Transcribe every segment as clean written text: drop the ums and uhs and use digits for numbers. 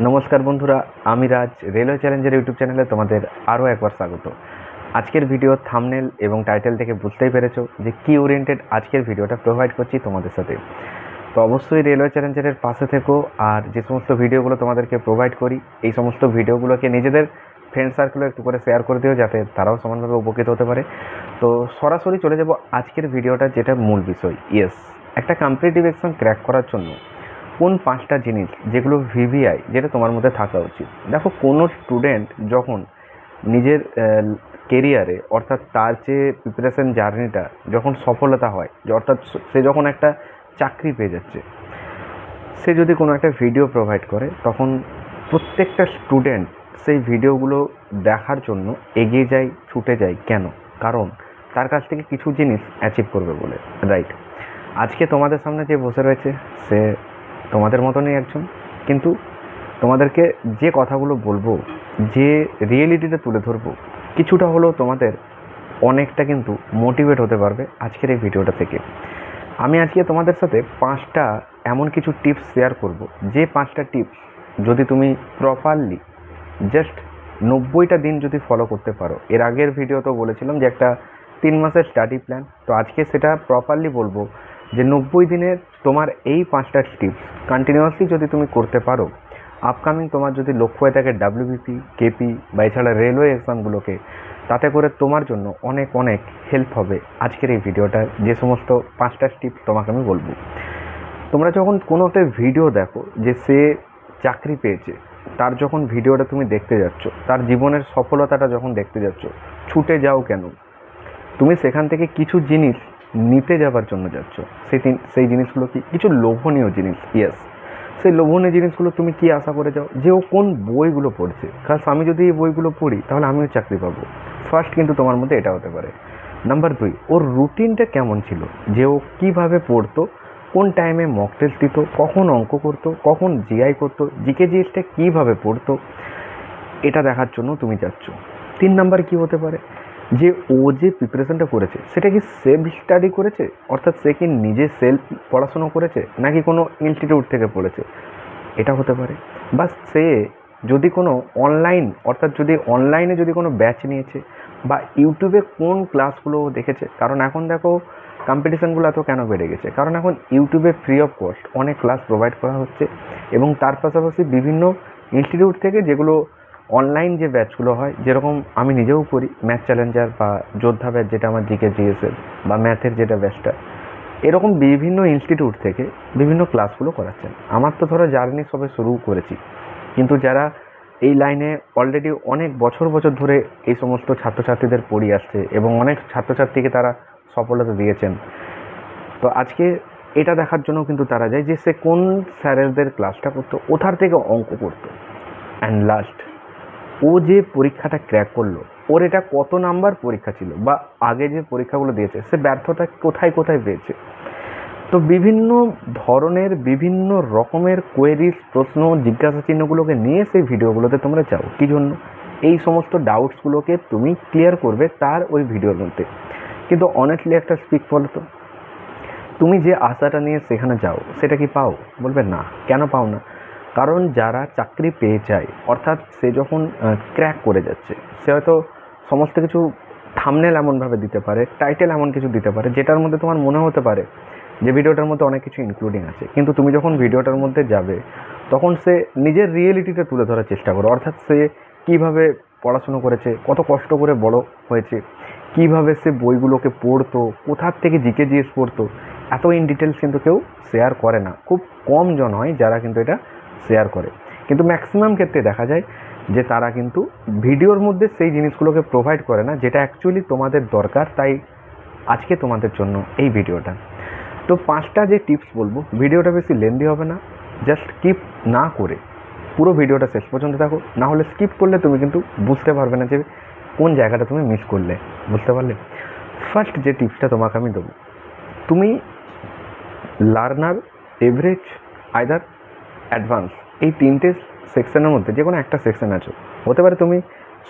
নমস্কার বন্ধুরা, আমি রাজ। রেলওয়ে চ্যালেঞ্জের ইউটিউব চ্যানেলে তোমাদের আরও একবার স্বাগত। আজকের ভিডিও থাম্বনেল এবং টাইটেল থেকে বুঝতেই পেরেছো যে কি ওরিয়েন্টেড আজকের ভিডিওটা প্রোভাইড করছি তোমাদের সাথে। তো অবশ্যই রেলওয়ে চ্যালেঞ্জের পাশে থেকো, আর যে সমস্ত ভিডিওগুলো তোমাদেরকে প্রোভাইড করি এই সমস্ত ভিডিওগুলোকে নিজেদের ফ্রেন্ড সার্কেলে একটু করে শেয়ার করে দিও, যাতে তারাও সমানভাবে উপকৃত হতে পারে। তো সরাসরি চলে যাব আজকের ভিডিওটা, যেটা মূল বিষয়। একটা কম্পিটিটিভ এক্সাম ক্র্যাক করার জন্য কোন 5টা জিনিস যেগুলো ভিভিআই, যেটা তোমার মধ্যে থাকা উচিত। দেখো, কোনো স্টুডেন্ট যখন নিজের কেরিয়ারে, অর্থাৎ তার যে প্রিপারেশন জার্নিটা যখন সফলতা হয়, অর্থাৎ সে যখন একটা চাকরি পেয়ে যাচ্ছে, সে যদি কোনো একটা ভিডিও প্রোভাইড করে, তখন প্রত্যেকটা স্টুডেন্ট সেই ভিডিওগুলো দেখার জন্য এগিয়ে যায়, ছুটে যায়। কেন? কারণ তার কাছ থেকে কিছু জিনিস অ্যাচিভ করবে বলে, রাইট? আজকে তোমাদের সামনে যে বসে রয়েছে সে তোমাদের মতনই একজন, কিন্তু তোমাদেরকে যে কথাগুলো বলবো, যে রিয়েলিটিটা তুলে ধরবো, কিছুটা হলেও তোমাদের অনেকটা কিন্তু মোটিভেট হতে পারবে আজকের এই ভিডিওটা থেকে। আমি আজকে তোমাদের সাথে 5টা এমন কিছু টিপস শেয়ার করব, যে 5টা টিপস যদি তুমি প্রপারলি জাস্ট 90টা দিন যদি ফলো করতে পারো। এর আগের ভিডিও তো বলেছিলাম যে একটা 3 মাসের স্টাডি প্ল্যান, তো আজকে সেটা প্রপারলি বলবো যে 90 দিনে তোমার এই 5টা টিপস কন্টিনিউয়াসলি যদি তুমি করতে পারো, আপকামিং তোমার যদি লক্ষ্য হয়ে থাকে ডাব্লিউবিপি, কেপি বা এছাড়া রেলওয়ে এক্সামগুলোকে, তাতে করে তোমার জন্য অনেক অনেক হেল্প হবে আজকের এই ভিডিওটা। যে সমস্ত 5টা টিপস তোমাকে আমি বলবো, তোমরা যখন কোনো একটা ভিডিও দেখো যে সে চাকরি পেয়েছে, তার যখন ভিডিওটা তুমি দেখতে যাচ্ছ, তার জীবনের সফলতাটা যখন দেখতে যাচ্ছ, ছুটে যাও কেন? তুমি সেখান থেকে কিছু জিনিস নিতে যাবার জন্য যাচ্ছ। সেই জিনিসগুলো কি? কিছু লোভনীয় জিনিস। সেই লোভনীয় জিনিসগুলো তুমি কি আশা করে যাও? যে ও কোন বইগুলো পড়ছে, কারণ আমি যদি এই বইগুলো পড়ি তাহলে আমিও চাকরি পাবো। ফার্স্ট কিন্তু তোমার মধ্যে এটা হতে পারে। নাম্বার 2, ওর রুটিনটা কেমন ছিল, যে ও কীভাবে পড়তো, কোন টাইমে মক টেস্ট দিত, কখন অঙ্ক করতো, কখন জিআই করতো, জিকে জিএসটা কীভাবে পড়তো, এটা দেখার জন্য তুমি যাচ্ছ। 3 নাম্বার কি হতে পারে, যে ও যে প্রিপারেশনটা করেছে সেটা কি সেলফ স্টাডি করেছে, অর্থাৎ সে কি নিজে সেলফ পড়াশোনা করেছে, নাকি কোনো ইনস্টিটিউট থেকে পড়েছে, এটা হতে পারে। বা সে যদি কোনো অনলাইন, অর্থাৎ যদি অনলাইনে যদি কোনো ব্যাচ নিয়েছে, বা ইউটিউবে কোন ক্লাসগুলো দেখেছে। কারণ এখন দেখো কম্পিটিশানগুলো এত কেন বেড়ে গেছে, কারণ এখন ইউটিউবে ফ্রি অফ কস্ট অনেক ক্লাস প্রোভাইড করা হচ্ছে, এবং তার পাশাপাশি বিভিন্ন ইনস্টিটিউট থেকে যেগুলো অনলাইন যে ব্যাচগুলো হয়, যেরকম আমি নিজেও করি, ম্যাথ চ্যালেঞ্জার বা যোদ্ধা ব্যাচ, যেটা আমার জিকে জিএসের বা ম্যাথের যেটা ব্যাচটা, এরকম বিভিন্ন ইনস্টিটিউট থেকে বিভিন্ন ক্লাসগুলো করাচ্ছেন। আমার তো ধরো জার্নি সবে শুরু করেছি, কিন্তু যারা এই লাইনে অলরেডি অনেক বছর বছর ধরে এই সমস্ত ছাত্রছাত্রীদের পড়িয়ে আসছে, এবং অনেক ছাত্রছাত্রীকে তারা সফলতা দিয়েছেন, তো আজকে এটা দেখার জন্য কিন্তু তারা যায় যে সে কোন স্যারেদের ক্লাসটা করতো, ওথার থেকে অঙ্ক করতো। অ্যান্ড লাস্ট, ও যে পরীক্ষাটা ক্র্যাক করলো, ওর এটা কত নাম্বার পরীক্ষা ছিল, বা আগে যে পরীক্ষাগুলো দিয়েছে সে ব্যর্থতা কোথায় কোথায় পেয়েছে। তো বিভিন্ন ধরনের বিভিন্ন রকমের কোয়েরিজ, প্রশ্ন, জিজ্ঞাসা চিহ্নগুলোকে নিয়ে সেই ভিডিওগুলোতে তোমরা যাও। কী জন্য? এই সমস্ত ডাউটসগুলোকে তুমি ক্লিয়ার করবে তার ওই ভিডিওর মধ্যে। কিন্তু অনেস্টলি একটা স্পিক বলো তো, তুমি যে আশাটা নিয়ে সেখানে যাও সেটা কি পাও? বলবে না। কেন পাও না? কারণ যারা চাকরি পেয়ে যায়, অর্থাৎ সে যখন ক্র্যাক করে যাচ্ছে, সে হয়তো সমস্ত কিছু থাম্বনেল এমনভাবে দিতে পারে, টাইটেল এমন কিছু দিতে পারে, যেটার মধ্যে তোমার মনে হতে পারে যে ভিডিওটার মধ্যে অনেক কিছু ইনক্লুডিং আছে। কিন্তু তুমি যখন ভিডিওটার মধ্যে যাবে, তখন সে নিজের রিয়েলিটিটা তুলে ধরার চেষ্টা করে, অর্থাৎ সে কীভাবে পড়াশুনো করেছে, কত কষ্ট করে বড় হয়েছে, কীভাবে সে বইগুলোকে পড়তো, কোথার থেকে জিকে জিএস পড়তো, এত ইন ডিটেলস কিন্তু কেউ শেয়ার করে না। খুব কম জন হয় যারা কিন্তু এটা শেয়ার করে, কিন্তু ম্যাক্সিমাম ক্ষেত্রে দেখা যায় যে তারা কিন্তু ভিডিওর মধ্যে সেই জিনিসগুলোকে প্রোভাইড করে না, যেটা অ্যাকচুয়ালি তোমাদের দরকার। তাই আজকে তোমাদের জন্য এই ভিডিওটা। তো 5টা যে টিপস বলবো, ভিডিওটা বেশি লেন্দি হবে না, জাস্ট স্কিপ না করে পুরো ভিডিওটা শেষ পর্যন্ত দেখো, না হলে স্কিপ করলে তুমি কিন্তু বুঝতে পারবে না যে কোন জায়গাটা তুমি মিস করলে। বুঝতে পারলে? ফার্স্ট যে টিপসটা তোমাকে আমি দেবো, তুমি লার্নার, এভারেজ, আইদার অ্যাডভান্স, এই 3টে সেকশনের মধ্যে যে কোনো একটা সেকশন আছো। হতে পারে তুমি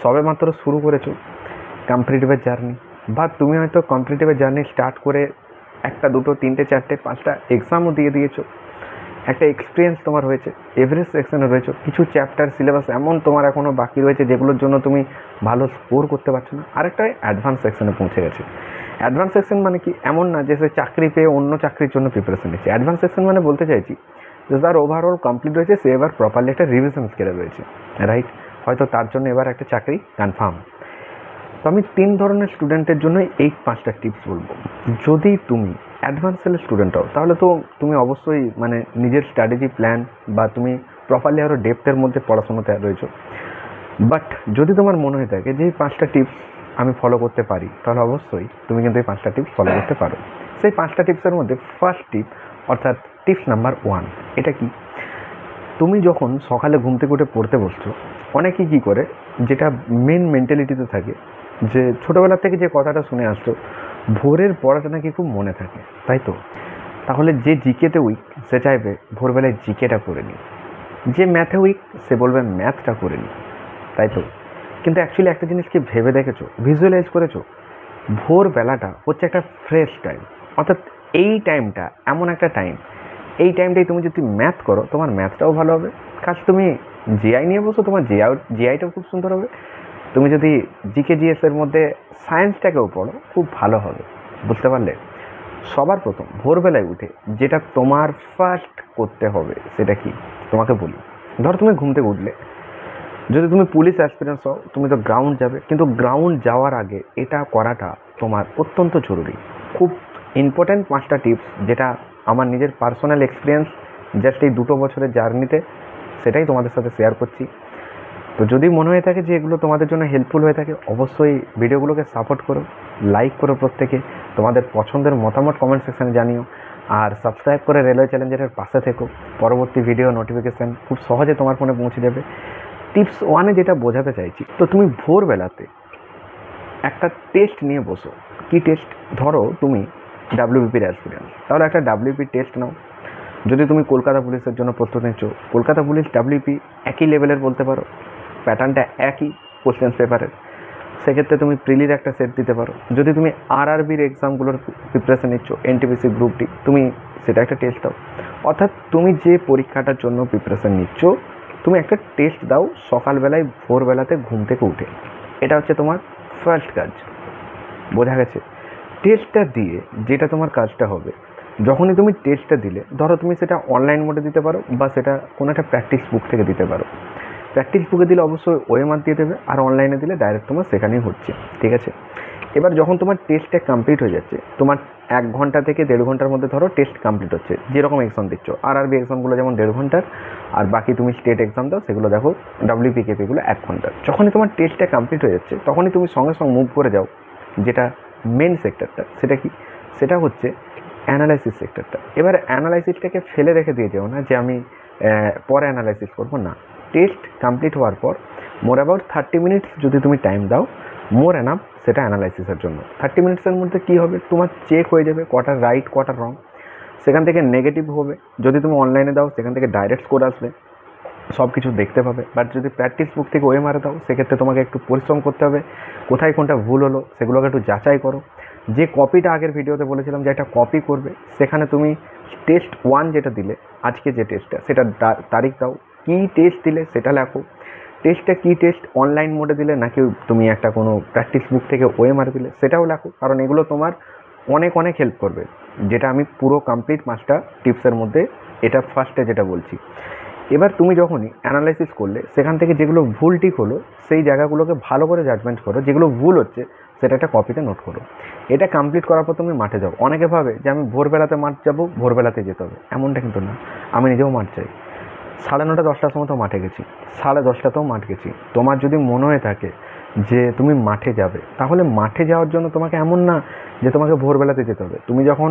সবে মাত্র শুরু করেছো কম্পিটিটিভের জার্নি, বা তুমি হয়তো কম্পিটিটিভের জার্নি স্টার্ট করে 1টা 2টো 3টে 4টে 5টা এক্সামও দিয়ে দিয়েছো, একটা এক্সপিরিয়েন্স তোমার হয়েছে, এভারেজ সেকশনে রয়েছে, কিছু চ্যাপ্টার সিলেবাস এমন তোমার এখনও বাকি রয়েছে যেগুলোর জন্য তুমি ভালো স্কোর করতে পারছো না, আরেকটা অ্যাডভান্স সেকশনে পৌঁছে গেছে। অ্যাডভান্স সেকশন মানে কি, এমন না যে সে চাকরি পেয়ে অন্য চাকরির জন্য প্রিপারেশন নিচ্ছে। অ্যাডভান্স সেকশন মানে বলতে চাইছি যে তার ওভারঅল কমপ্লিট হয়েছে, সে এবার প্রপারলি একটা রিভিশন স্কেলে রয়েছে, রাইট? হয়তো তার জন্য এবার একটা চাকরি কনফার্ম। তো আমি 3 ধরনের স্টুডেন্টের জন্য এই 5টা টিপস বলবো। যদি তুমি অ্যাডভান্স লেভেলের স্টুডেন্ট হও তাহলে তো তুমি অবশ্যই মানে নিজের স্ট্র্যাটেজি প্ল্যান বা তুমি প্রপারলি আরও ডেপথের মধ্যে পড়াশোনাতে রয়েছো। বাট যদি তোমার মনে হয়ে থাকে যে এই 5টা টিপস আমি ফলো করতে পারি, তাহলে অবশ্যই তুমি কিন্তু এই 5টা টিপস ফলো করতে পারো। সেই 5টা টিপসের মধ্যে ফার্স্ট টিপ অর্থাৎ টিপস নাম্বার 1, এটা কি, তুমি যখন সকালে ঘুম থেকে উঠে পড়তে বসছো, অনেকেই কী করে, যেটা মেন মেন্টালিটিতে থাকে যে ছোটোবেলা থেকে যে কথাটা শুনে আসছো, ভোরের পড়াটা নাকি খুব মনে থাকে, তাই তো? তাহলে যে জিকেতে উইক সে চাইবে ভোরবেলায় জিকেটা করে নিই, যে ম্যাথে উইক সে বলবে ম্যাথটা করে নিই, তাই তো? কিন্তু অ্যাকচুয়ালি একটা জিনিস কি ভেবে দেখেছো, ভিজুয়ালাইজ করেছো? ভোরবেলাটা হচ্ছে একটা ফ্রেশ টাইম, অর্থাৎ এই টাইমটা এমন একটা টাইম, এই টাইমটাই তুমি যদি ম্যাথ করো তোমার ম্যাথটাও ভালো হবে, কাজ তুমি জিআই নিয়ে বসো তোমার জিআইটাও খুব সুন্দর হবে, তুমি যদি জিকে জিএসের মধ্যে সায়েন্সটাকেও পড়ো খুব ভালো হবে, বুঝতে পারলে? সবার প্রথম ভোরবেলায় উঠে যেটা তোমার ফার্স্ট করতে হবে সেটা কি তোমাকে বলি। ধরো তুমি ঘুম থেকে উঠলে, যদি তুমি পুলিশ অ্যাসপিরেন্টস হও তুমি তো গ্রাউন্ড যাবে, কিন্তু গ্রাউন্ড যাওয়ার আগে এটা করাটা তোমার অত্যন্ত জরুরি। খুব ইম্পর্ট্যান্ট 5টা টিপস, যেটা আমার নিজের পার্সোনাল এক্সপিরিয়েন্স জাস্ট এই 2 বছরের জার্নিতে, সেটাই তোমাদের সাথে শেয়ার করছি। তো যদি মনে হয়ে থাকে যে এগুলো তোমাদের জন্য হেল্পফুল হয়ে থাকে, অবশ্যই ভিডিওগুলোকে সাপোর্ট করো, লাইক করো, প্রত্যেকে তোমাদের পছন্দের মতামত কমেন্ট সেকশানে জানিও, আর সাবস্ক্রাইব করে রেলওয়ে চ্যালেঞ্জারের পাশে থেকো, পরবর্তী ভিডিও নোটিফিকেশান খুব সহজে তোমার ফোনে পৌঁছে যাবে। টিপস 1-এ যেটা বোঝাতে চাইছি, তো তুমি ভোরবেলাতে একটা টেস্ট নিয়ে বসো। কি টেস্ট? ধরো তুমি ডাব্লিউবিপির অ্যাসপিরেন্ট, তাহলে একটা ডাব্লিউপি টেস্ট নাও। যদি তুমি কলকাতা পুলিশের জন্য প্রস্তুতি নিচ্ছ, কলকাতা পুলিশ ডাব্লিউপি একই লেভেলের বলতে পারো, প্যাটার্নটা একই কোশ্চেন পেপারের, সেক্ষেত্রে তুমি প্রিলির একটা সেট দিতে পারো। যদি তুমি আরআরবির এক্সামগুলোর প্রিপারেশন নিচ্ছ, এনটিপিসি গ্রুপ ডি, তুমি সেটা একটা টেস্ট দাও। অর্থাৎ তুমি যে পরীক্ষাটার জন্য প্রিপারেশন নিচ্ছ তুমি একটা টেস্ট দাও সকালবেলায়, ভোরবেলাতে ঘুম থেকে উঠে। এটা হচ্ছে তোমার ফার্স্ট কাজ, বোঝা গেছে? টেস্টটা দিয়ে যেটা তোমার কাজটা হবে, যখনই তুমি টেস্টটা দিলে, ধরো তুমি সেটা অনলাইন মোডে দিতে পারো বা সেটা কোনো একটা প্র্যাকটিস বুক থেকে দিতে পারো। প্র্যাকটিস বুকে দিলে অবশ্যই ওএমআর দিয়ে দেবে, আর অনলাইনে দিলে ডাইরেক্ট তোমার সেখানেই হচ্ছে, ঠিক আছে? এবার যখন তোমার টেস্টটা কমপ্লিট হয়ে যাচ্ছে, তোমার 1 ঘন্টা থেকে 1.5 ঘন্টার মধ্যে ধরো টেস্ট কমপ্লিট হচ্ছে, যেরকম এক্সাম দিচ্ছ, আরআরবি এক্সামগুলো যেমন 1.5 ঘন্টার, আর বাকি তুমি স্টেট এক্সাম দাও সেগুলো দেখো ডাব্লিউপিকেপিগুলো 1 ঘন্টার। যখনই তোমার টেস্টটা কমপ্লিট হয়ে যাচ্ছে তখনই তুমি সঙ্গে সঙ্গে মুভ করে যাও যেটা মেন সেক্টরটা, সেটা কি? সেটা হচ্ছে অ্যানালাইসিস সেক্টরটা। এবার অ্যানালাইসিসটাকে ফেলে রেখে দিয়ে যাও না যে আমি পরে অ্যানালাইসিস করবো, না। টেস্ট কমপ্লিট হওয়ার পর মোর অ্যাবাউট 30 মিনিটস যদি তুমি টাইম দাও, মোর এনাফ সেটা অ্যানালাইসিসের জন্য। 30 মিনিটসের মধ্যে কী হবে, তোমার চেক হয়ে যাবে কটা রাইট কটা রং, সেখান থেকে নেগেটিভ হবে। যদি তুমি অনলাইনে দাও সেখান থেকে ডাইরেক্ট স্কোর আসবে, সব কিছু দেখতে পাবে। বাট যদি প্র্যাকটিস বুক থেকে ওএমআর দাও সেক্ষেত্রে তোমাকে একটু পরিশ্রম করতে হবে, কোথায় কোনটা ভুল হলো সেগুলোকে একটু যাচাই করো। যে কপিটা আগের ভিডিওতে বলেছিলাম যে একটা কপি করবে, সেখানে তুমি টেস্ট 1 যেটা দিলে, আজকে যে টেস্টটা, সেটা তারিখ দাও, কী টেস্ট দিলে সেটা লেখো। টেস্টটা কী টেস্ট, অনলাইন মোডে দিলে নাকি তুমি একটা কোনো প্র্যাকটিস বুক থেকে ওএমআর দিলে, সেটাও লেখো, কারণ এগুলো তোমার অনেক অনেক হেল্প করবে। যেটা আমি পুরো কমপ্লিট 5টা টিপসের মধ্যে এটা ফার্স্টে যেটা বলছি। এবার তুমি যখনই অ্যানালাইসিস করলে সেখান থেকে যেগুলো ভুল ঠিক হলো সেই জায়গাগুলোকে ভালো করে জাজমেন্ট করো, যেগুলো ভুল হচ্ছে সেটা একটা কপিতে নোট করো। এটা কমপ্লিট করার পর তুমি মাঠে যাও। অনেকে ভাবে যে আমি ভোরবেলাতে মাঠ যাবো, ভোরবেলাতে যেতে হবে, এমনটা কিন্তু না। আমি নিজেও মাঠ যাই, 9:30 10টার সময় তো মাঠে গেছি, 10:30তেও মাঠ গেছি। তোমার যদি মনে হয়ে থাকে যে তুমি মাঠে যাবে, তাহলে মাঠে যাওয়ার জন্য তোমাকে এমন না যে তোমাকে ভোরবেলাতে যেতে হবে। তুমি যখন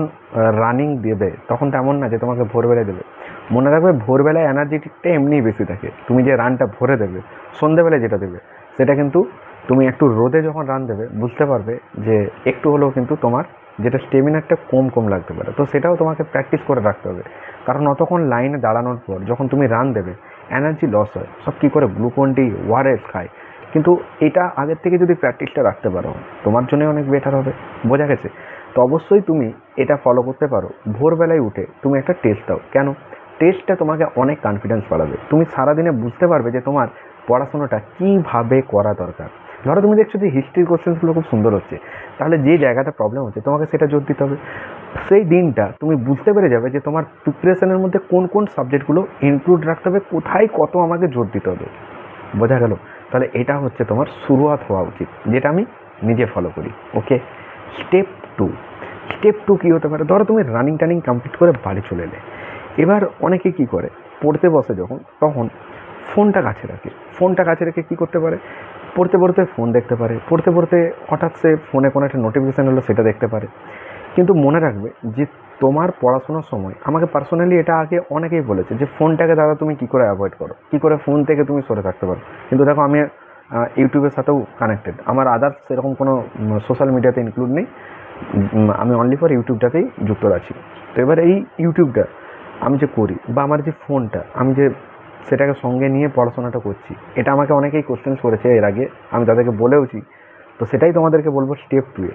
রানিং দেবে তখন তো এমন না যে তোমাকে ভোরবেলায় দেবে। মনে রাখবে ভোরবেলায় এনার্জেটিকটা এমনিই বেশি থাকে, তুমি যে রানটা ভোরে দেবে, সন্ধেবেলায় যেটা দেবে সেটা কিন্তু তুমি একটু রোদে যখন রান দেবে বুঝতে পারবে যে একটু হলেও কিন্তু তোমার যেটা স্টেমিনারটা কম লাগতে পারে। তো সেটাও তোমাকে প্র্যাকটিস করে রাখতে হবে, কারণ অতক্ষণ লাইনে দাঁড়ানোর পর যখন তুমি রান দেবে এনার্জি লস হয়। সব কী করে গ্লুকন ডি ওআরএস খায়, কিন্তু এটা আগের থেকে যদি প্র্যাকটিসটা রাখতে পারো তোমার জন্য অনেক বেটার হবে, বোঝা গেছে? তো অবশ্যই তুমি এটা ফলো করতে পারো, ভোরবেলায় উঠে তুমি একটা টেস্ট দাও। কেন? টেস্টটা তোমাকে অনেক কনফিডেন্স বাড়াবে। তুমি সারাদিনে বুঝতে পারবে যে তোমার পড়াশোনাটা কীভাবে করা দরকার। ধরো তুমি দেখছো যে হিস্ট্রির কোশ্চেন্সগুলো খুব সুন্দর হচ্ছে, তাহলে যে জায়গাটা প্রবলেম হচ্ছে তোমাকে সেটা জোর দিতে হবে। সেই দিনটা তুমি বুঝতে পেরে যাবে যে তোমার প্রিপারেশনের মধ্যে কোন কোন সাবজেক্টগুলো ইনক্লুড রাখতে হবে, কোথায় কত আমাকে জোর দিতে হবে। বোঝা গেল? তাহলে এটা হচ্ছে তোমার শুরুয়াত হওয়া উচিত, যেটা আমি নিজে ফলো করি। ওকে, স্টেপ টু কী হতে পারে? ধরো তুমি রানিং টানিং কমপ্লিট করে বাড়ি চলে এলে, এবার অনেকে কী করে, পড়তে বসে যখন, তখন ফোনটা কাছে রেখে কী করতে পারে, পড়তে ফোন দেখতে পারে, পড়তে হঠাৎ সে ফোনে কোনো একটা নোটিফিকেশান হলো সেটা দেখতে পারে। কিন্তু মনে রাখবে যে তোমার পড়াশোনার সময়, আমাকে পার্সোনালি এটা আগে অনেকেই বলেছে যে ফোনটাকে দাদা তুমি কী করে অ্যাভয়েড করো, কী করে ফোন থেকে তুমি সরে থাকতে পারো। কিন্তু দেখো আমি ইউটিউবের সাথেও কানেক্টেড, আমার আদার্স সেরকম কোনো সোশ্যাল মিডিয়াতে ইনক্লুড নেই, আমি অনলি ফর ইউটিউবটাতেই যুক্ত আছি। তো এবার এই ইউটিউবটা আমি যে করি, বা আমার যে ফোনটা আমি যে সেটাকে সঙ্গে নিয়ে পড়াশোনাটা করছি, এটা আমাকে অনেকেই কোশ্চেন্স করেছে এর আগে, আমি তাদেরকে বলেওছি। তো সেটাই তোমাদেরকে বলবো স্টেপ 2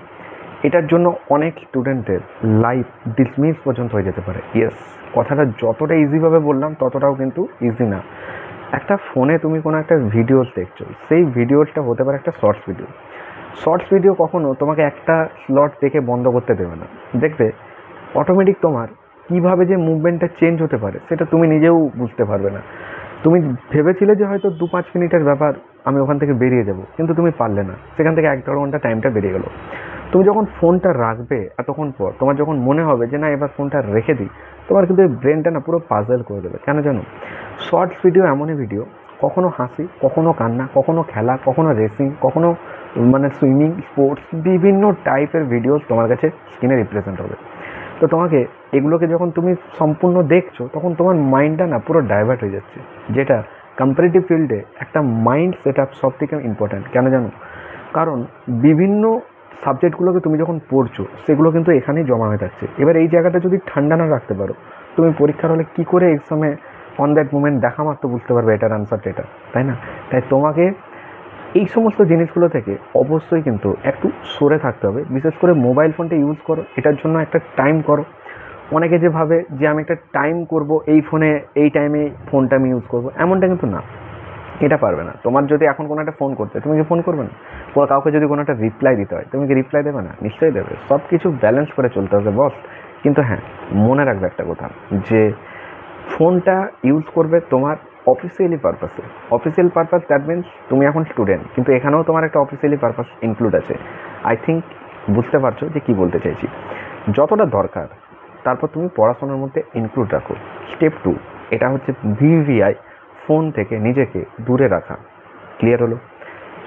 এটার জন্য অনেক স্টুডেন্টের লাইফ ডিসমিস পর্যন্ত হয়ে যেতে পারে। ইয়েস, কথাটা যতটা ইজিভাবে বললাম ততটাও কিন্তু ইজি না। একটা ফোনে তুমি কোনো একটা ভিডিওস দেখছো, সেই ভিডিওসটা হতে পারে একটা শর্টস ভিডিও কখনো তোমাকে একটা স্লট দেখে বন্ধ করতে দেবে না। দেখবে অটোমেটিক তোমার কীভাবে যে মুভমেন্টটা চেঞ্জ হতে পারে সেটা তুমি নিজেও বুঝতে পারবে না। তুমি ভেবেছিলে যে হয়তো 2-5 মিনিটের ব্যাপার, আমি ওখান থেকে বেরিয়ে যাব, কিন্তু তুমি পারলে না, সেখান থেকে 1-1.5 ঘন্টা টাইমটা বেরিয়ে গেলো। তুমি যখন ফোনটা রাখবে এতক্ষণ পর, তোমার যখন মনে হবে যে না এবার ফোনটা রেখে দিই, তোমার কিন্তু এই ব্রেনটা না পুরো পাজল করে দেবে। কেন জানো? শর্টস ভিডিও এমনই ভিডিও, কখনো হাসি, কখনো কান্না, কখনো খেলা, কখনো রেসিং, কখনো মানে সুইমিং, স্পোর্টস, বিভিন্ন টাইপের ভিডিওস তোমার কাছে স্ক্রিনে রিপ্রেজেন্ট হবে। তো তোমাকে এগুলোকে যখন তুমি সম্পূর্ণ দেখছো, তখন তোমার মাইন্ডটা না পুরো ডাইভার্ট হয়ে যাচ্ছে, যেটা কম্পারেটিভ ফিল্ডে একটা মাইন্ড সেট আপ সব থেকে ইম্পর্ট্যান্ট। কেন জানো? কারণ বিভিন্ন সাবজেক্টগুলোকে তুমি যখন পড়ছো সেগুলো কিন্তু এখানেই জমা হয়ে থাকছে। এবার এই জায়গাটা যদি ঠান্ডা না রাখতে পারো, তুমি পরীক্ষার হলে কী করে এক্সামে অন দ্যাট মোমেন্ট দেখা মাত্র বুঝতে পারবে এটার আনসারটা এটা, তাই না? তাই তোমাকে এই সমস্ত জিনিসগুলো থেকে অবশ্যই কিন্তু একটু সরে থাকতে হবে। বিশেষ করে মোবাইল ফোনটা ইউজ করো, এটার জন্য একটা টাইম করো। অনেকে যে ভাবে যে আমি একটা টাইম করব এই ফোনে, এই টাইমে ফোনটা আমি ইউজ করব, এমনটা কিন্তু না, এটা পারবে না। তোমার যদি এখন কোনো একটা ফোন করতে, তুমি কি ফোন করবে না? কাউকে যদি কোনো একটা রিপ্লাই দিতে হয়, তুমি কি রিপ্লাই দেবে না? নিশ্চয়ই দেবে। সব কিছু ব্যালেন্স করে চলতে হবে বস। কিন্তু হ্যাঁ, মনে রাখবে একটা কথা, যে ফোনটা ইউজ করবে তোমার অফিসিয়ালি পারপাসে। অফিসিয়াল পারপাস দ্যাট মিনস তুমি এখন স্টুডেন্ট, কিন্তু এখানেও তোমার একটা অফিসিয়ালি পারপাস ইনক্লুড আছে। আই থিঙ্ক বুঝতে পারছো যে কী বলতে চাইছি। যতটা দরকার তারপর তুমি পড়াশোনার মধ্যে ইনক্লুড রাখো। স্টেপ 2 এটা হচ্ছে ভিভিআই, ফোন থেকে নিজেকে দূরে রাখা। ক্লিয়ার হলো?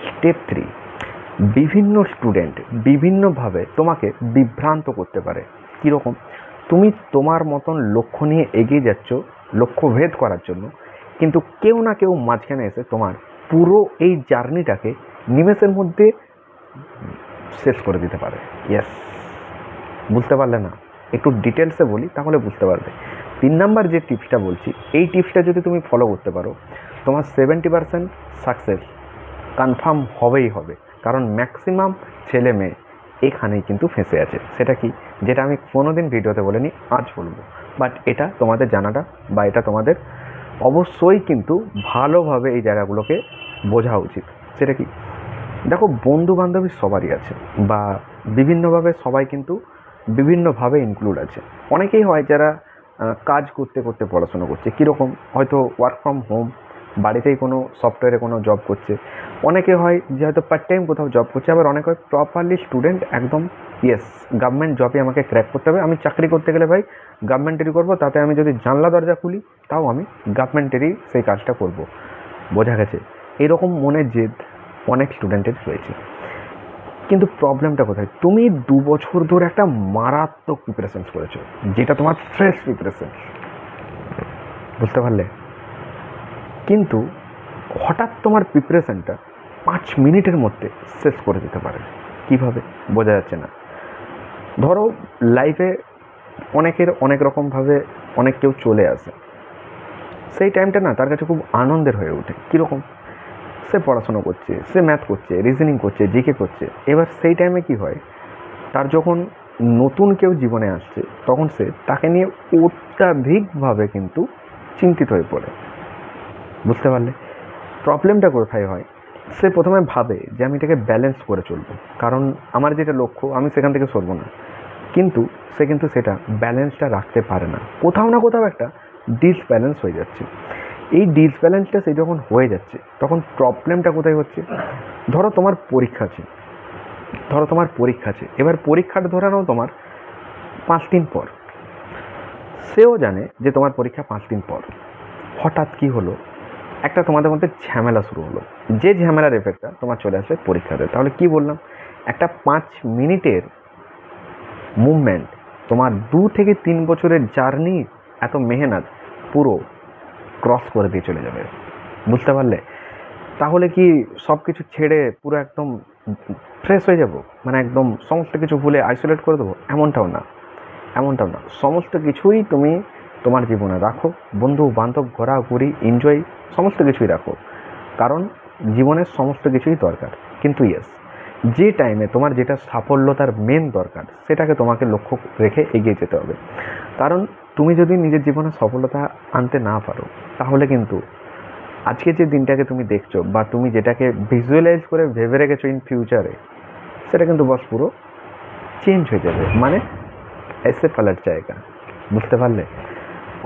স্টেপ 3 বিভিন্ন স্টুডেন্ট বিভিন্নভাবে তোমাকে বিভ্রান্ত করতে পারে। কীরকম? তুমি তোমার মতন লক্ষ্য নিয়ে এগিয়ে যাচ্ছ লক্ষ্যভেদ করার জন্য, কিন্তু কেউ না কেউ মাঝখানে এসে তোমার পুরো এই জার্নিটাকে নিমেষের মধ্যে শেষ করে দিতে পারে। ইয়েস, বুঝতে পারলে না? একটু ডিটেলসে বলি তাহলে বুঝতে পারবে। 3 নাম্বার যে টিপসটা বলছি, এই টিপসটা যদি তুমি ফলো করতে পারো, তোমার 70% সাকসেস কনফার্ম হবেই হবে। কারণ ম্যাক্সিমাম ছেলে মেয়ে এখানেই কিন্তু ফেঁসে আছে। সেটা কি? যেটা আমি কোনোদিন ভিডিওতে বলিনি, আজ বলবো। বাট এটা তোমাদের জানাটা, বা এটা তোমাদের অবশ্যই কিন্তু ভালোভাবে এই জায়গাগুলোকে বোঝা উচিত। সেটা কি? দেখো, বন্ধু বান্ধবী সবারই আছে, বা বিভিন্নভাবে সবাই কিন্তু বিভিন্নভাবে ইনক্লুড আছে। অনেকেই হয় যারা কাজ করতে করতে পড়াশোনা করছে। কীরকম? হয়তো ওয়ার্ক ফ্রম হোম, বাড়িতেই কোনো সফটওয়্যারে কোনো জব করছে। অনেকে হয় যে হয়তো পার্ট টাইম কোথাও জব করছে। আবার অনেকে হয় প্রপারলি স্টুডেন্ট, একদম ইয়েস গভর্নমেন্ট জবে আমাকে ক্র্যাক করতে হবে, আমি চাকরি করতে গেলে ভাই গভর্নমেন্টেরই করবো, তাতে আমি যদি জানলা দরজা খুলি তাও আমি গভর্নমেন্টেরই সেই কাজটা করব। বোঝা গেছে? এরকম মনের জেদ অনেক স্টুডেন্টের রয়েছে। কিন্তু প্রবলেমটা কোথায়? তুমি 2 বছর ধরে একটা মারাত্মক প্রিপারেশন করেছো, যেটা তোমার ফ্রেশ প্রিপারেশন, বুঝতে পারলে? কিন্তু হঠাৎ তোমার প্রিপারেশনটা 5 মিনিটের মধ্যে শেষ করে দিতে পারে। কীভাবে? বোঝা যাচ্ছে না। ধরো লাইফে অনেকের অনেক রকমভাবে অনেক কেউ চলে আসে, সেই টাইমটা না তার কাছে খুব আনন্দের হয়ে ওঠে। কীরকম? সে পড়াশোনা করছে, সে ম্যাথ করছে, রিজনিং করছে, জিকে করছে। এবার সেই টাইমে কি হয়, তার যখন নতুন কেউ জীবনে আসছে, তখন সে তাকে নিয়ে অত্যাধিকভাবে কিন্তু চিন্তিত হয়ে পড়ে। বুঝতে পারলে? প্রবলেমটা কোথায় হয়? সে প্রথমে ভাবে যে আমি এটাকে ব্যালেন্স করে চলবো, কারণ আমার যেটা লক্ষ্য আমি সেখান থেকে সরবো না, কিন্তু সে কিন্তু সেটা ব্যালেন্সটা রাখতে পারে না। কোথাও না কোথাও একটা ডিসব্যালেন্স হয়ে যাচ্ছে। এই ডিসব্যালেন্সটা সে যখন হয়ে যাচ্ছে তখন প্রবলেমটা কোথায় হচ্ছে? ধরো তোমার পরীক্ষা আছে, এবার পরীক্ষাটা ধরে নাও তোমার 5 দিন পর। সেও জানে যে তোমার পরীক্ষা 5 দিন পর। হঠাৎ কি হলো, একটা তোমাদের মধ্যে ঝামেলা শুরু হলো, যে ঝামেলার এফেক্টটা তোমার চলে আসবে পরীক্ষাতে। তাহলে কি বললাম, একটা 5 মিনিটের মুভমেন্ট তোমার 2 থেকে 3 বছরের জার্নি, এত মেহনত পুরো ক্রস করে দিয়ে চলে যাবে। বুঝতে পারলে? তাহলে কি সব কিছু ছেড়ে পুরো একদম ফ্রেশ হয়ে যাব, মানে একদম সমস্ত কিছু ভুলে আইসোলেট করে দেবো? এমনটাও না। সমস্ত কিছুই তুমি তোমার জীবনে রাখো, বন্ধু বান্ধব, ঘোরাঘুরি, এনজয়, সমস্ত কিছুই রাখো, কারণ জীবনের সমস্ত কিছুই দরকার। কিন্তু ইয়েস, যে টাইমে তোমার যেটা সাফল্যতার মেন দরকার সেটাকে তোমাকে লক্ষ্য রেখে এগিয়ে যেতে হবে। কারণ তুমি যদি নিজের জীবনে সফলতা আনতে না পারো, তাহলে কিন্তু আজকে যে দিনটাকে তুমি দেখছো বা তুমি যেটাকে ভিজুয়ালাইজ করে ভেবে রেখেছো ইন ফিউচারে, সেটা কিন্তু বস পুরো চেঞ্জ হয়ে যাবে, মানে এসে পালার জায়গা। বুঝতে পারলে?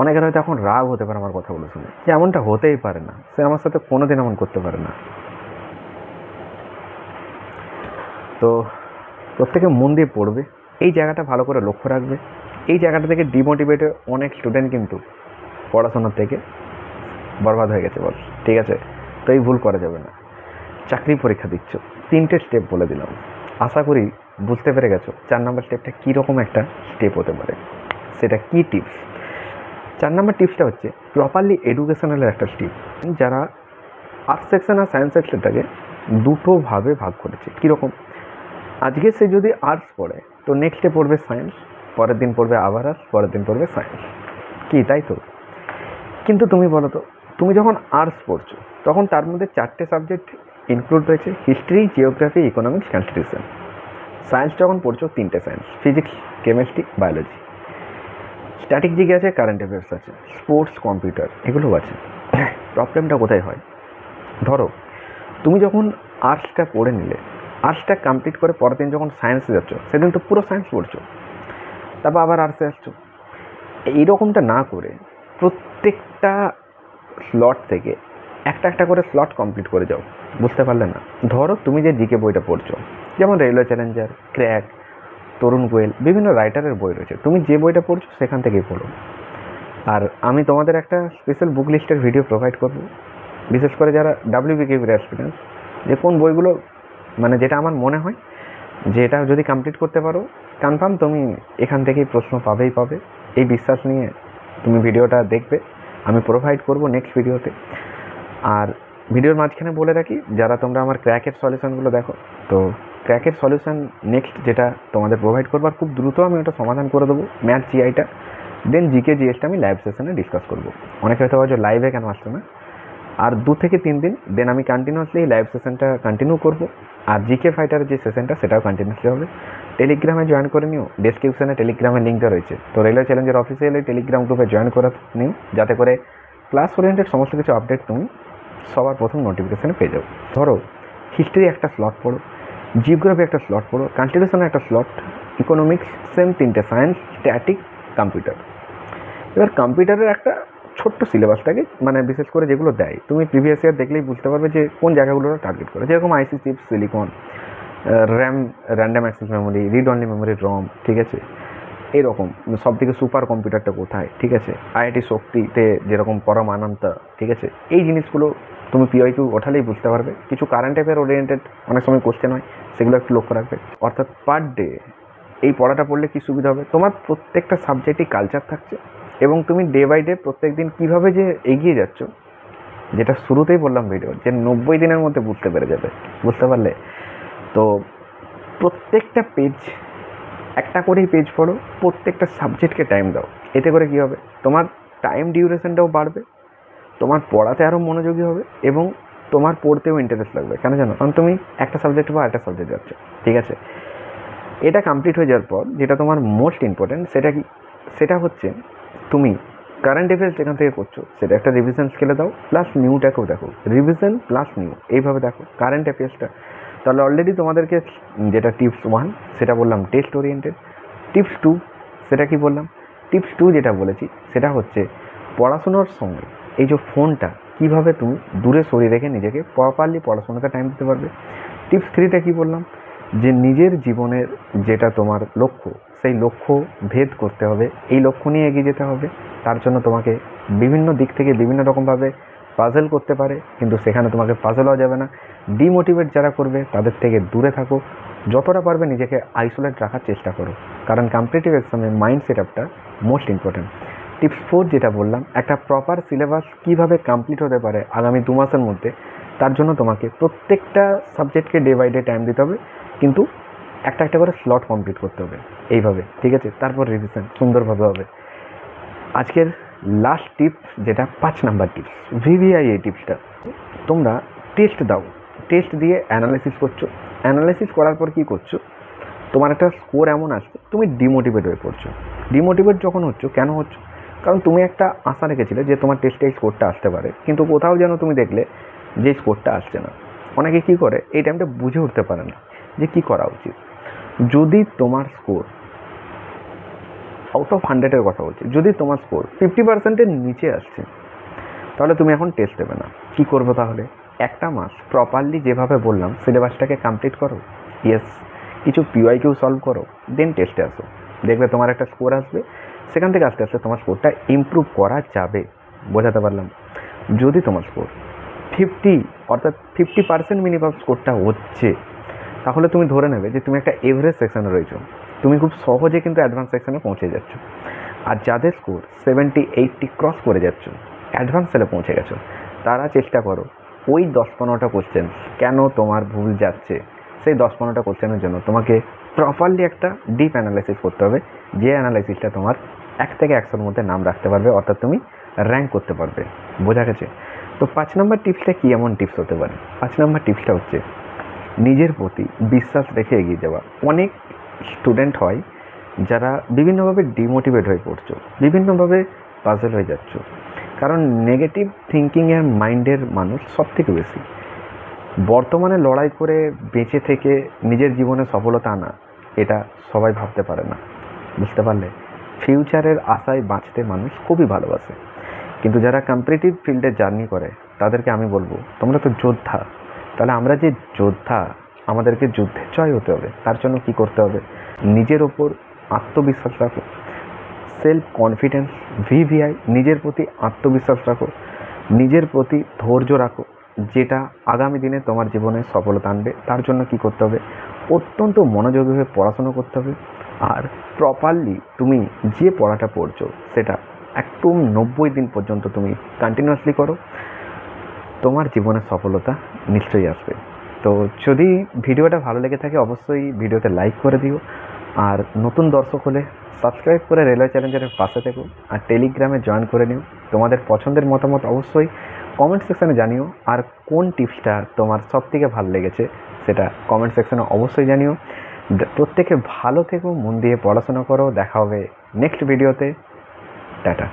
অনেকের হয়তো এখন রাগ হতে পারে আমার কথাগুলো শুনে, যে এমনটা হতেই পারে না, সে আমার সাথে কোনোদিন এমন করতে পারে না। তো প্রত্যেকে মন দিয়ে পড়বে, এই জায়গাটা ভালো করে লক্ষ্য রাখবে। এই জায়গাটা থেকে ডিমোটিভেট অনেক স্টুডেন্ট কিন্তু পড়াশোনার থেকে বরবাদ হয়ে গেছে বল, ঠিক আছে? তো এই ভুল করা যাবে না। চাকরি পরীক্ষা দিচ্ছ, 3টে স্টেপ বলে দিলাম, আশা করি বুঝতে পেরে গেছো 4 নম্বর স্টেপটা কীরকম একটা স্টেপ হতে পারে, সেটা কি টিপস। 4 নম্বর টিপসটা হচ্ছে প্রপারলি এডুকেশনালের একটা স্টেপ। যারা আর্টস সেকশন আর সায়েন্স সেকশনটাকে দুটোভাবে ভাগ করেছে। কীরকম? আজকে সে যদি আর্টস পড়ে তো নেক্সটে পড়বে সায়েন্স, পরের দিন পড়বে আবার আর্টস, পরের দিন পড়বে সায়েন্স, কি তাই তো? কিন্তু তুমি বলো তো, তুমি যখন আর্টস পড়ছো তখন তার মধ্যে 4টে সাবজেক্ট ইনক্লুড রয়েছে, history, geography, economics, constitution. Science যখন পড়ছো 3টে science, physics, chemistry, biology. Static GK আছে, কারেন্ট অ্যাফেয়ার্স আছে, স্পোর্টস, কম্পিউটার, এগুলো আছে। প্রবলেমটা কোথায় হয়? ধরো তুমি যখন আর্টসটা পড়ে নিলে, আর্টসটা কমপ্লিট করে পরের দিন যখন সায়েন্সে যাচ্ছ, সেদিন তো পুরো সায়েন্স পড়ছো, তারপর আবার আর্টসে আসছো। এইরকমটা না করে প্রত্যেকটা স্লট থেকে একটা একটা করে স্লট কমপ্লিট করে যাও। বুঝতে পারলে না? ধরো তুমি যে জিকে বইটা পড়ছো, যেমন রেলওয়ে চ্যালেঞ্জার, ক্র্যাক, তরুণ গোয়েল, বিভিন্ন রাইটারের বই রয়েছে, তুমি যে বইটা পড়ছো সেখান থেকেই পড়ো। আর আমি তোমাদের একটা স্পেশাল বুক লিস্টের ভিডিও প্রোভাইড করবো, বিশেষ করে যারা WBKB অ্যাসপিরেন্টস, যে কোন বইগুলো, মানে যেটা আমার মনে হয় যে এটা যদি কমপ্লিট করতে পারো কনফার্ম তুমি এখান থেকেই প্রশ্ন পাবেই পাবে। এই বিশ্বাস নিয়ে তুমি ভিডিওটা দেখবে, আমি প্রোভাইড করব নেক্সট ভিডিওতে। আর ভিডিওর মাঝখানে বলে রাখি, যারা তোমরা আমার ক্র্যাকের সলিউশনগুলো দেখো, তো ক্র্যাকের সলিউশন নেক্সট যেটা তোমাদের প্রোভাইড করবো, আর খুব দ্রুত আমি ওটা সমাধান করে দেবো, ম্যাথ জিআইটা। দেন জিকে জিএসটা আমি লাইভ সেশনে ডিসকাস করবো। অনেকে হয়তো ভাবছো লাইভে কেন আসছে না, আর 2 থেকে 3 দিন দেন আমি কন্টিনিউয়াসলি এই লাইভ সেশনটা কন্টিনিউ করব। আর জিকে ফাইটারের যে সেশনটা সেটাও কন্টিনিউয়াসলি হবে। টেলিগ্রামে জয়েন করে নিও, ডেসক্রিপশনে টেলিগ্রামের লিঙ্কটা রয়েছে। তো রেলওয়ে চ্যালেঞ্জের অফিসিয়াল এই টেলিগ্রাম গ্রুপে জয়েন করে নিও, যাতে করে ক্লাস ওরিয়েন্টেড সমস্ত কিছু আপডেট তুমি সবার প্রথম নোটিফিকেশানে পেয়ে যাও। ধরো হিস্ট্রি একটা স্লট পড়ো, জিওগ্রাফি একটা স্লট পড়ো, কনস্টিটিউশন একটা স্লট, ইকোনমিক্স সেম 3টে, সায়েন্স, স্ট্যাটিক, কম্পিউটার। এবার কম্পিউটারের একটা ছোট্ট সিলেবাস থাকে, মানে বিশেষ করে যেগুলো দেয় তুমি প্রিভিয়াস ইয়ার দেখলেই বুঝতে পারবে যে কোন জায়গাগুলো টার্গেট করে, যেরকম IC chips, silicon, RAM, random access memory, read only memory, ROM, ঠিক আছে? এরকম সব থেকে সুপার কম্পিউটারটা কোথায়, ঠিক আছে? আইআইটি শক্তিতে যেরকম পরমানন্তা, ঠিক আছে? এই জিনিসগুলো তুমি পিওয়াইকিউ ওঠালেই বুঝতে পারবে। কিছু কারেন্ট অ্যাফেয়ার ওরিয়েন্টেড অনেক সময় কোশ্চেন হয়, সেগুলো একটু লক্ষ্য রাখবে। অর্থাৎ পার ডে এই পড়াটা পড়লে কী সুবিধা হবে, তোমার প্রত্যেকটা সাবজেক্টই কালচার থাকছে, এবং তুমি ডে বাই ডে প্রত্যেক দিন কীভাবে যে এগিয়ে যাচ্ছ, যেটা শুরুতেই বললাম ভিডিও, যে 90 দিনের মধ্যে বুঝতে পেরে যাবে। বুঝতে পারলে? তো প্রত্যেকটা পেজ, একটা করেই পেজ পড়ো, প্রত্যেকটা সাবজেক্টকে টাইম দাও। এতে করে কী হবে, তোমার টাইম ডিউরেশনটাও বাড়বে, তোমার পড়াতে আরও মনোযোগী হবে, এবং তোমার পড়তেও ইন্টারেস্ট লাগবে। কেন জানো? কারণ তুমি একটা সাবজেক্ট বা একটা সাবজেক্ট যাচ্ছ, ঠিক আছে? এটা কমপ্লিট হয়ে যাওয়ার পর যেটা তোমার মোস্ট ইম্পর্ট্যান্ট, সেটা কি? সেটা হচ্ছে তুমি কারেন্ট অ্যাফেয়ার্স যেখান থেকে করছো সেটা একটা রিভিশন স্কেলে দাও, প্লাস নিউটাকেও দেখো, রিভিশন প্লাস নিউ এইভাবে দেখো কারেন্ট অ্যাফেয়ার্সটা। তাহলে অলরেডি তোমাদেরকে যেটা টিপস 1 সেটা বললাম টেস্ট ওরিয়েন্টেড। টিপস 2 সেটা কি বললাম? টিপস 2 যেটা বলেছি সেটা হচ্ছে পড়াশোনার সময় এই যে ফোনটা কীভাবে তুমি দূরে সরিয়ে রেখে নিজেকে প্রপারলি পড়াশোনাতে টাইম দিতে পারবে। টিপস 3টা কী বললাম? যে নিজের জীবনের যেটা তোমার লক্ষ্য সেই লক্ষ্য ভেদ করতে হবে, এই লক্ষ্য নিয়ে এগিয়ে যেতে হবে। তার জন্য তোমাকে বিভিন্ন দিক থেকে বিভিন্ন রকমভাবে পাজল করতে পারে, কিন্তু সেখানে তোমাকে পাজল হওয়া যাবে না। ডিমোটিভেট যারা করবে তাদের থেকে দূরে থাকো, যতটা পারবে নিজেকে আইসোলেট রাখার চেষ্টা করো, কারণ কম্পিটিটিভ এক্সামে মাইন্ড সেট আপটা মোস্ট ইম্পর্টেন্ট। টিপস 4 যেটা বললাম, একটা প্রপার সিলেবাস কীভাবে কমপ্লিট হতে পারে আগামী 2 মাসের মধ্যে, তার জন্য তোমাকে প্রত্যেকটা সাবজেক্টকে ডে বাই ডে টাইম দিতে হবে, কিন্তু একটা একটা করে স্লট কমপ্লিট করতে হবে এইভাবে, ঠিক আছে? তারপর রিভিশন সুন্দরভাবে হবে। আজকের লাস্ট টিপস যেটা 5 নাম্বার টিপস, ভিভিআই। এই টিপসটা তোমরা টেস্ট দাও, টেস্ট দিয়ে অ্যানালাইসিস করছো, অ্যানালাইসিস করার পর কী করছো, তোমার একটা স্কোর এমন আসছে তুমি ডিমোটিভেট হয়ে পড়ছো। ডিমোটিভেট যখন হচ্ছ, কেন হচ্ছ? কারণ তুমি একটা আশা রেখেছিলে যে তোমার টেস্টে এই স্কোরটা আসতে পারে, কিন্তু কোথাও যেন তুমি দেখলে যে স্কোরটা আসছে না। অনেকে কী করে এই টাইমটা বুঝে উঠতে পারে না যে কী করা উচিত। যদি তোমার স্কোর আউট অফ 100-এর কথা বলছি, যদি তোমার স্কোর 50%-এর নিচে আসছে, তাহলে তুমি এখন টেস্ট দেবে না। কী করবো তাহলে? একটা মাস প্রপারলি যেভাবে বললাম সিলেবাসটাকে কমপ্লিট করো, ইয়েস, কিছু পিওয়াইকিউ সলভ করো, দেন টেস্টে আসো, দেখবে তোমার একটা স্কোর আসবে। সেখান থেকে আস্তে আস্তে তোমার স্কোরটা ইমপ্রুভ করা যাবে। বোঝাতে পারলাম? যদি তোমার স্কোর 50 অর্থাৎ 50% মিনিমাম স্কোরটা হচ্ছে, তাহলে তুমি ধরে নেবে যে তুমি একটা এভারেজ সেকশনে রয়েছো, তুমি খুব সহজে কিন্তু অ্যাডভান্স সেকশনে পৌঁছে যাচ্ছ। আর যাদের স্কোর 70-80 ক্রস করে যাচ্ছ, অ্যাডভান্স সেলে পৌঁছে গেছো, তারা চেষ্টা করো ওই 10-15টা কোশ্চেন কেন তোমার ভুল যাচ্ছে, সেই 10-15টা কোশ্চেনের জন্য তোমাকে প্রপারলি একটা ডিপ অ্যানালাইসিস করতে হবে, যে অ্যানালাইসিসটা তোমার 1 থেকে 100-এর মধ্যে নাম রাখতে পারবে, অর্থাৎ তুমি র্যাঙ্ক করতে পারবে। বোঝা গেছে? তো 5 নম্বর টিপসটা কী এমন টিপস হতে পারে? 5 নম্বর টিপসটা হচ্ছে নিজের প্রতি বিশ্বাস রেখে এগিয়ে যাওয়া। অনেক স্টুডেন্ট হয় যারা বিভিন্নভাবে ডিমোটিভেট হয়ে পড়ছো, বিভিন্নভাবে পাজল হয়ে যাচ্ছ, কারণ নেগেটিভ থিঙ্কিংয়ের মাইন্ডের মানুষ সব থেকে বেশি। বর্তমানে লড়াই করে বেঁচে থেকে নিজের জীবনে সফলতা আনা, এটা সবাই ভাবতে পারে না, বুঝতে পারলে? ফিউচারের আশায় বাঁচতে মানুষ খুবই ভালোবাসে, কিন্তু যারা কম্পিটিটিভ ফিল্ডে জার্নি করে তাদেরকে আমি বলবো তোমরা তো যোদ্ধা। তাহলে আমরা যে যোদ্ধা, আমাদেরকে যুদ্ধে জয় হতে হবে। তার জন্য কি করতে হবে? নিজের ওপর আত্মবিশ্বাস রাখো, সেলফ কনফিডেন্স, ভিভিআই, নিজের প্রতি আত্মবিশ্বাস রাখো, নিজের প্রতি ধৈর্য রাখো, যেটা আগামী দিনে তোমার জীবনে সফলতা আনবে। তার জন্য কি করতে হবে? অত্যন্ত মনোযোগী হয়ে পড়াশোনা করতে হবে, আর প্রপারলি তুমি যে পড়াটা পড়ছো সেটা একদম 90 দিন পর্যন্ত তুমি কন্টিনিউয়াসলি করো, তোমার জীবনে সফলতা নিশ্চয়ই আসবে। তো যদি ভিডিওটা ভালো লেগে থাকে অবশ্যই ভিডিওতে লাইক করে দিও, আর নতুন দর্শক হলে সাবস্ক্রাইব করে রেলওয়ে চ্যালেঞ্জারের পাশে থেকো, আর টেলিগ্রামে জয়েন করে নিও। তোমাদের পছন্দের মতামত অবশ্যই কমেন্ট সেকশানে জানিও, আর কোন টিপসটা তোমার সবথেকে ভালো লেগেছে সেটা কমেন্ট সেকশানে অবশ্যই জানিও। প্রত্যেকে ভালো থেকো, মন দিয়ে পড়াশোনা করো। দেখা হবে নেক্সট ভিডিওতে। টাটা।